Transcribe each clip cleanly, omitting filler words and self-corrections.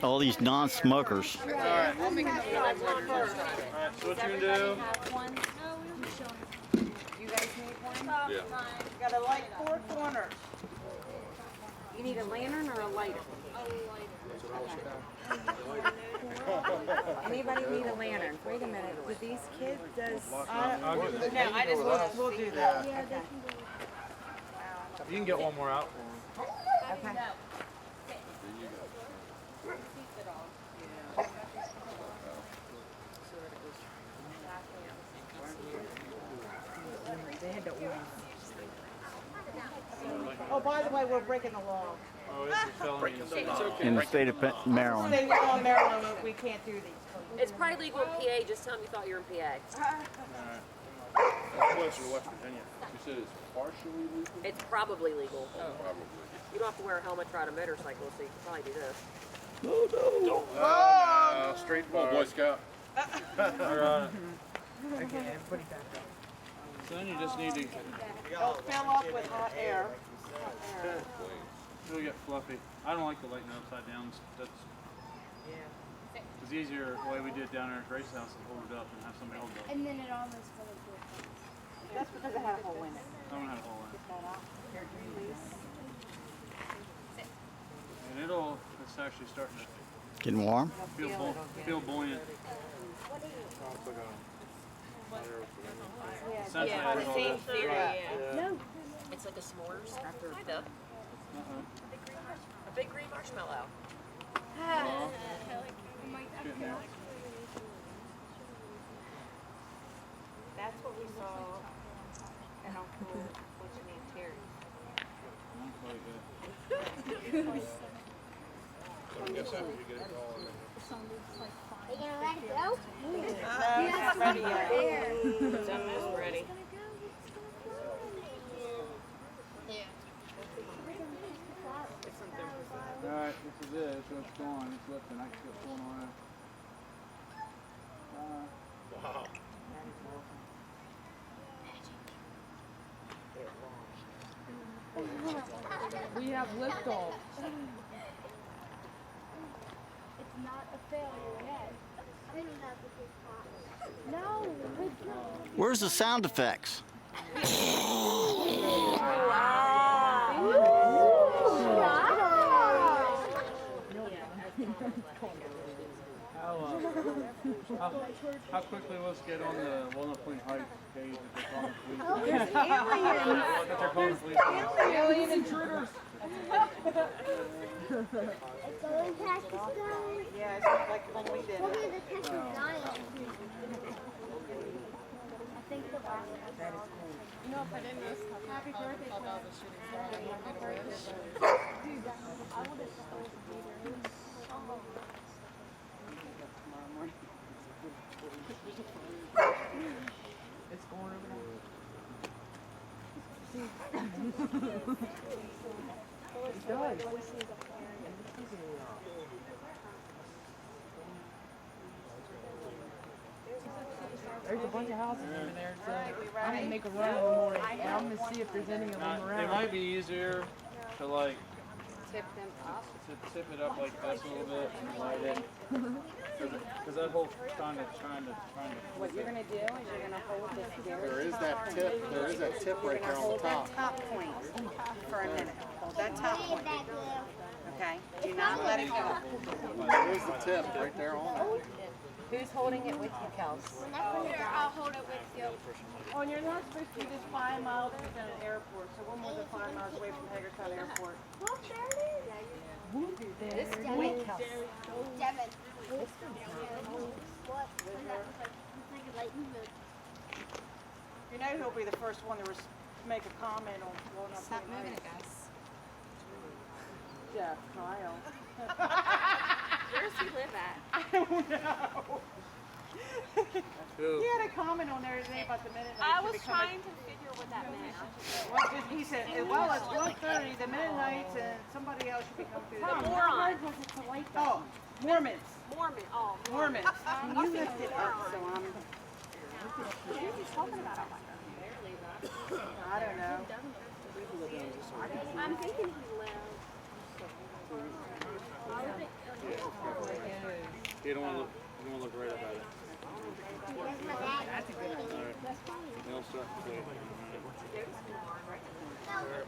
All these non-smokers. All right. All right, so what you gonna do? You guys need one? Yeah. Got to light 4 corners. You need a lantern or a lighter? Anybody need a lantern? Wait a minute. Do these kids does? No, I just we'll do that. Okay. You can get one more out for him. Okay. They had to order. Oh, by the way, we're breaking the law. Oh, this is felony. In the state of Maryland. State law in Maryland, we can't do these. It's probably legal in PA. Just tell them you thought you were in PA. West Virginia. You said it's partially legal? It's probably legal. Probably. You don't have to wear a helmet to ride a motorcycle, so you can probably do this. Straight Come on, Boy Scout. Okay, everybody back up. So then you just need to Don't fill up with hot air. it'll get fluffy. I don't like the lighting upside down. That's it's easier the way we did down there at Grace's house to hold it up and have somebody hold it up. And then it almost fell into a That's because it had a hole in it. I don't have a hole in it. Get that out. Here, please. And it's actually starting to Getting warm? feel buoyant. Essentially, Yeah, that's the all same it is. theory. Yeah. No. It's like a s'mores after the a big green marshmallow. That's what we saw in Uncle what's your name, Terry. So I guess after you get it all. Are you gonna let it go? It's not ready yet. It's almost ready. Alright, this is it. So it's going. It's lifting. I can see it pulling away. Wow. We have liftoff. It's not a failure yet. No, it's not. Where's the sound effects? How quickly let's get on the Walnut Point Heights page that they're calling the police? There's aliens. That they're calling the police. Alien intruders. It's going past the sky. Yeah, it's like when we did Look it. at the picture giant. I think the last one. You know, if I didn't miss Happy birthday, all the Claire. shootings, Happy birthday. Dude, I would have stolen the video. it's going over there. It does. There's a bunch of houses over there, so I'm gonna make a run in the morning, and I'm gonna see if there's any of them It around. might be easier to like Tip them up. to tip it up like this a little bit and light it. Because that whole trying to. What you're gonna do is you're gonna hold this very There is that tip. There is that tip right there on the Hold that top. top point for a minute. Hold that top Look point. at that Okay? Do not let it go. There is the tip right there on it. Who's holding it with you, Kels? Here, I'll hold it with you. Oh, and you're not supposed to be just 5 miles from an airport, so we're more than 5 miles away from Hagerstown Airport. Look, there it is. This Devin. Kels. Devin. What? Like a lightning bolt. You know who'll be the first one to make a comment on Walnut Stop Point moving it, Heights? guys. Jeff, Kyle. Where does he live at? I don't know. Who? He had a comment on there today about the Mennonites. I was should become a- trying to figure what that meant. Well, he said, well, it's 1:30, the Mennonites and somebody else should be coming through. The moron. Oh, Mormons. Mormon. Oh, Mormons. Can you lift it up so I'm... what are you talking about? I don't know. I'm thinking he left. You don't want to look. You don't want to look right up at it. That's a good one. All right. They'll start to play.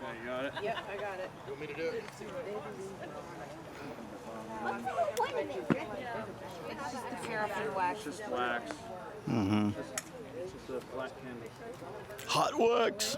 Yeah, you got it. Yep, I got it. You want me to do it? Wait a minute. It's just the paraffin wax. It's just wax. Mm-hmm. It's just a flat canvas. Hot wax.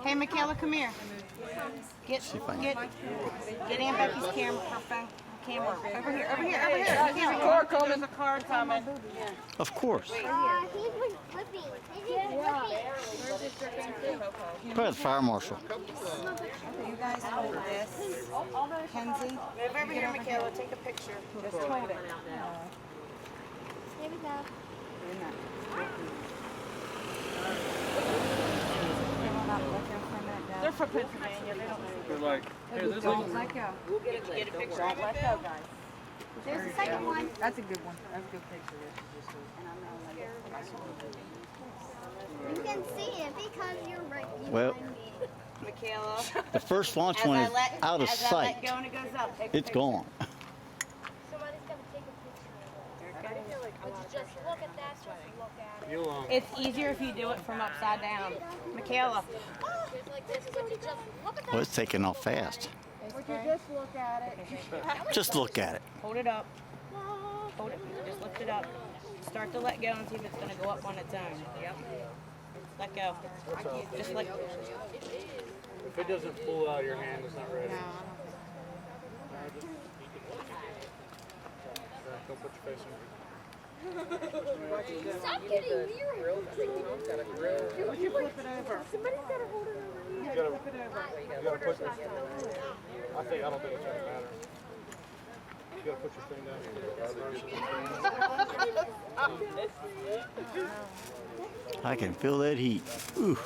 Hey, Michaela, come here. Get See if I can- get Aunt Becky's camera. Her phone. Camera. Over here. Over here. Over here. There's a car coming. Of course. He was flipping. He was flipping. Probably the fire marshal. You guys hold this. Kenzie. Move over here, Michaela. Take a picture. Just hold it. Here we go. They're from Pennsylvania. They don't know. They're like, here, this Don't let go. Get a picture. Don't let go, guys. There's the second one. That's a good one. That's a good picture. You can see it because you're right Well, behind me. Michaela. the first launch one is out of as I sight. let go and it goes up. Take a It's picture. gone. Somebody's gonna take a picture of it. But you just look at that, just look at it. you It's easier if you do it from upside down. Michaela. Just like this, but you just look at that. Well, it's taking off fast. Would you just look at it? Just look at it. Hold it up. Hold it. Just lift it up. Start to let go and see if it's going to go up on its own. Yep. Let go. Just let go. If it doesn't pull out of your hand, it's not ready. Don't put your face in it. Stop getting weird. You flip it over. Somebody's gotta hold it over here. You gotta put your, I don't think it's gonna matter. You gotta put your thing down. I can feel that heat. Ooh.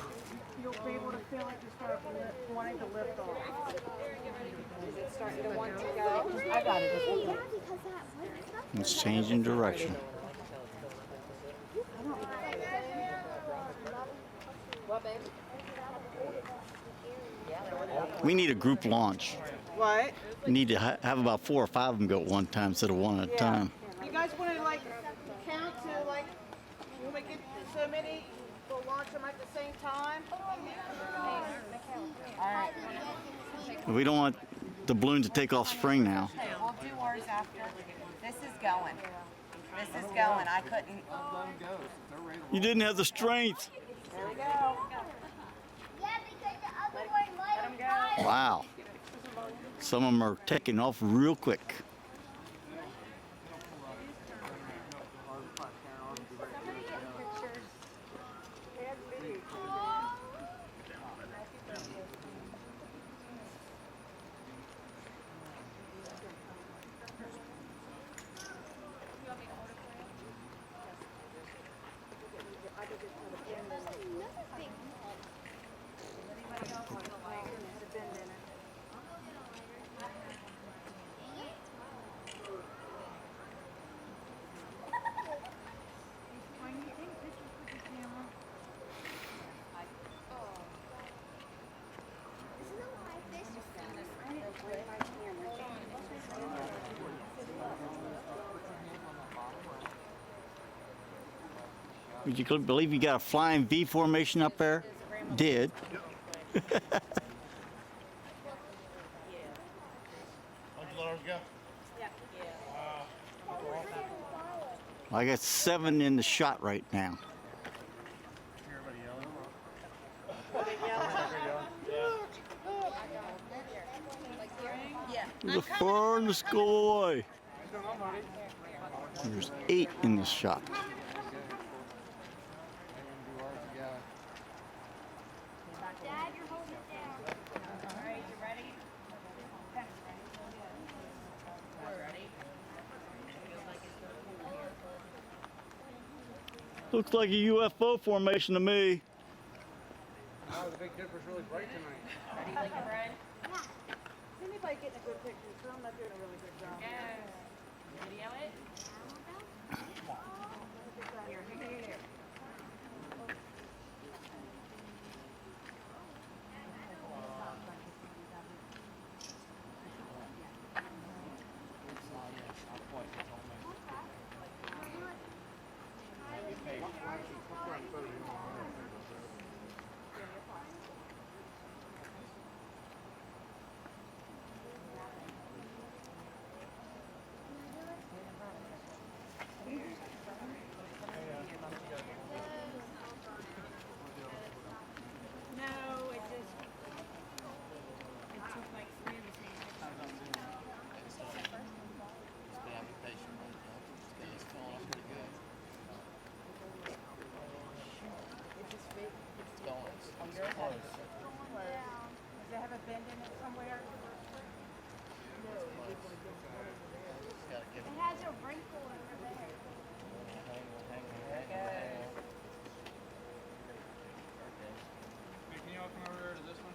You'll be able to feel like you start wanting to lift off. It's starting to want to go. I got it. Yeah, because that It's changing direction. We need a group launch. What? We need to have about 4 or 5 of them go at one time instead of one at a time. You guys want to like count to like when we get so many, we'll launch them at the same time? Alright. We don't want the balloon to take off spring now. We'll do ours after. This is going. This is going. I couldn't. You didn't have the strength. There we go. yeah, because the other one might have Wow. Some of them are taking off real quick. Would you believe you got a flying V formation up there? Did. How'd you let ours go? I got 7 in the shot right now. The farthest go away. There's 8 in the shot. Dad, you're holding it down. Alright, you ready? Looks like a UFO formation to me. Oh, the Big Dipper's really bright tonight. Ready, like a bread? Is anybody getting a good picture? So I'm not doing a really good job. Video it. Here. It has a wrinkle over there. Hey, can you all come over there to this one?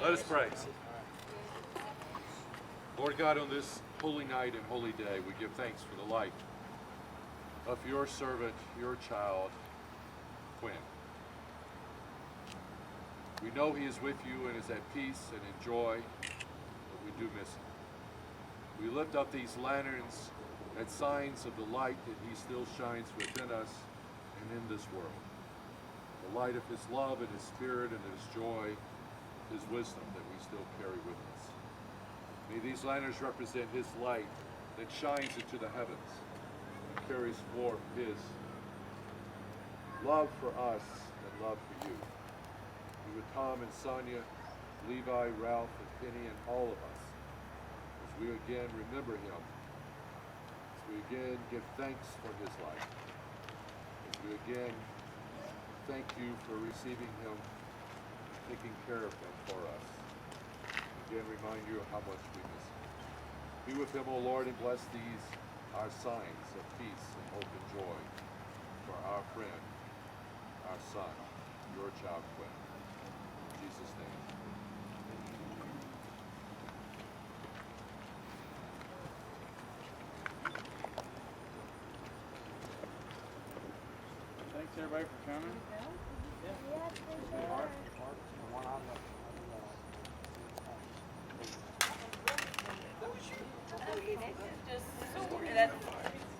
Let us pray. Lord God, on this holy night and holy day, we give thanks for the life of your servant, your child, Quinn. We know he is with you and is at peace and in joy, but we do miss him. We lift up these lanterns as signs of the light that he still shines within us and in this world. The light of his love and his spirit and his joy, his wisdom that we still carry with us. May these lanterns represent his light that shines into the heavens and carries forth his love for us and love for you. Be with Tom and Sonia, Levi, Ralph, and Penny, and all of us as we again remember him, as we again give thanks for his life, as we again thank you for receiving him, taking care of him for us. Again, remind you of how much we miss him. Be with him, O Lord, and bless these, our signs of peace and hope and joy for our friend, our son, your child, Quinn. In Jesus' name. Thanks everybody for coming. Yes, for sure.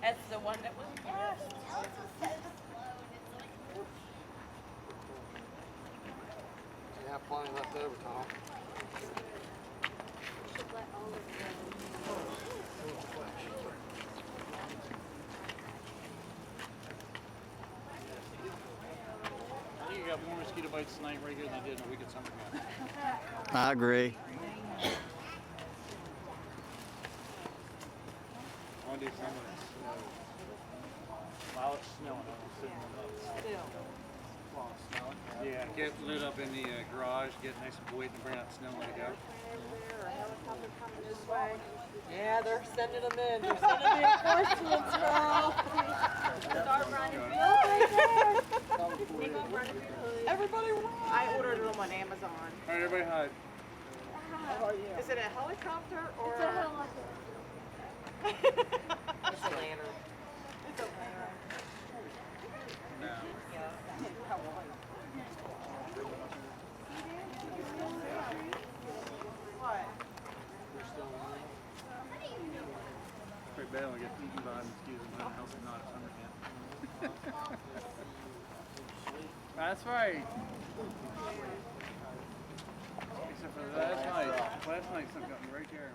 That's the one that was lost. You have plenty left over, Tom. I think you got more mosquito bites tonight right here than you did in a week at summer camp. I agree. I want to do some of this. While it's snowing, I want to sit in the nuts. While it's snowing? Yeah, get lit up in the garage, get nice and buoyant and bring out the snow and let it go. Yeah, they're sending them in. They're sending the enforcements, girl. Start running. Everybody run. I ordered them on Amazon. All right, everybody hide. Is it a helicopter or It's a helicopter. It's a lantern. It's a lantern. No. What? Pretty bad when I get eaten by mosquitoes in my house and not at summer camp. That's right. Except for last night. Last night something got me right there.